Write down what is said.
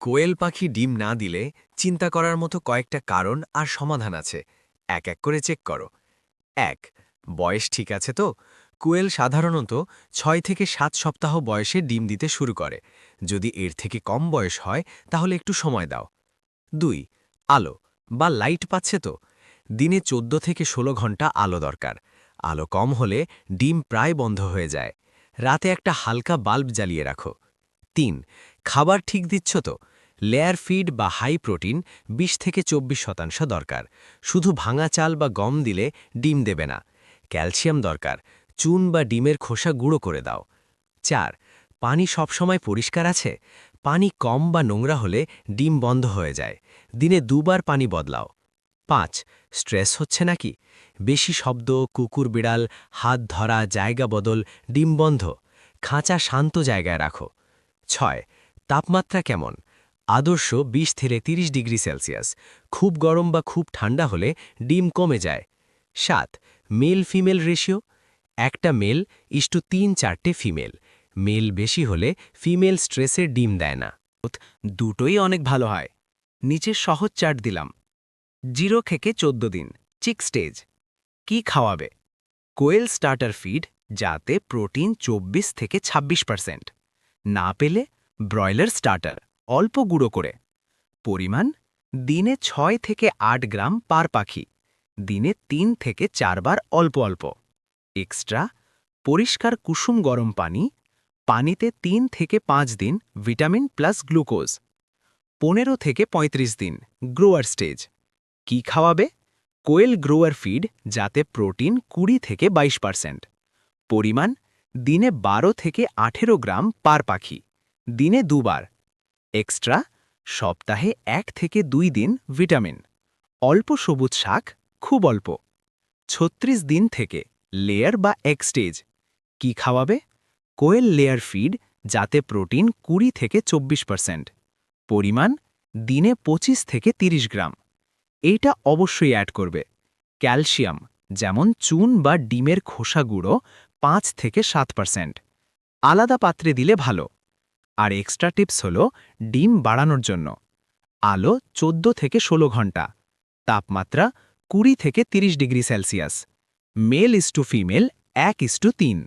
কোয়েল পাখি ডিম না দিলে চিন্তা করার মতো কয়েকটা কারণ আর সমাধান আছে। এক এক করে চেক করো। ১. বয়স ঠিক আছে তো? কোয়েল সাধারণত ৬ থেকে ৭ সপ্তাহ বয়সে ডিম দিতে শুরু করে। যদি এর থেকে কম বয়স হয় তাহলে একটু সময় দাও। ২. আলো বা লাইট পাচ্ছে তো? দিনে ১৪ থেকে ১৬ ঘন্টা আলো দরকার। আলো কম হলে ডিম প্রায় বন্ধ হয়ে যায়। রাতে একটা হালকা বাল্ব জ্বালিয়ে রাখো। ৩. খাবার ঠিক দিচ্ছ তো? লেয়ার ফিড বা হাই প্রোটিন ২০ থেকে ২৪% দরকার। শুধু ভাঙা চাল বা গম দিলে ডিম দেবে না। ক্যালসিয়াম দরকার। চুন বা ডিমের খোসা গুঁড়ো করে দাও। ৪. পানি সবসময় পরিষ্কার আছে? পানি কম বা নোংরা হলে ডিম বন্ধ হয়ে যায়। দিনে ২ বার পানি বদলাও। ৫. স্ট্রেস হচ্ছে নাকি? বেশি শব্দ, কুকুর বিড়াল, হাত ধরা, জায়গা বদল, ডিম বন্ধ। খাঁচা শান্ত জায়গায় রাখো। ৬. তাপমাত্রা কেমন? আদর্শ ২০ থেকে ৩০ ডিগ্রি সেলসিয়াস। খুব গরম বা খুব ঠান্ডা হলে ডিম কমে যায়। ৭. Male female ratio. একটা মেল ইস্টু ৩-৪টে ফিমেল। মেল বেশি হলে ফিমেল স্ট্রেসের ডিম দেয় না। দুটোই অনেক ভালো হয়। নিচে সহজ চার্ট দিলাম। 0 থেকে 14 দিন চিক স্টেজ। কি খাওয়াবে? কোয়েল স্টার্টার ফিড, যাতে প্রোটিন ২৪ থেকে ২৬%। না পেলে ব্রয়লার স্টার্টার, অল্প গুঁড়ো করে। পরিমাণ দিনে ৬ থেকে ৮ গ্রাম পার পাখি। দিনে ৩ থেকে ৪ বার অল্প অল্প। এক্সট্রা পরিষ্কার কুসুম গরম পানি, পানিতে ৩ থেকে ৫ দিন ভিটামিন প্লাস গ্লুকোজ। ১৫ থেকে ৩৫ দিন গ্রোয়ার স্টেজ। কি খাওয়াবে? কোয়েল গ্রোয়ার ফিড, যাতে প্রোটিন ২০ থেকে ২২%। পরিমাণ দিনে ১২ থেকে ১৮ গ্রাম পার পাখি। দিনে ২ বার। এক্সট্রা সপ্তাহে ১ থেকে ২ দিন ভিটামিন। অল্প সবুজ শাক, খুব অল্প। ৩৬ দিন থেকে লেয়ার বা এগ স্টেজ। কি খাওয়াবে? কোয়েল লেয়ার ফিড, যাতে প্রোটিন ২০ থেকে ২৪%। পরিমাণ দিনে ২৫ থেকে ৩০ গ্রাম। এইটা অবশ্যই অ্যাড করবে। ক্যালসিয়াম, যেমন চুন বা ডিমের খোসা গুঁড়ো, ৫ থেকে ৭%। আলাদা পাত্রে দিলে ভালো। আর এক্সট্রা টিপস হলো ডিম বাড়ানোর জন্য আলো ১৪ থেকে ১৬ ঘন্টা, তাপমাত্রা ২০ থেকে ৩০ degree Celsius, mail is to female ১:৩।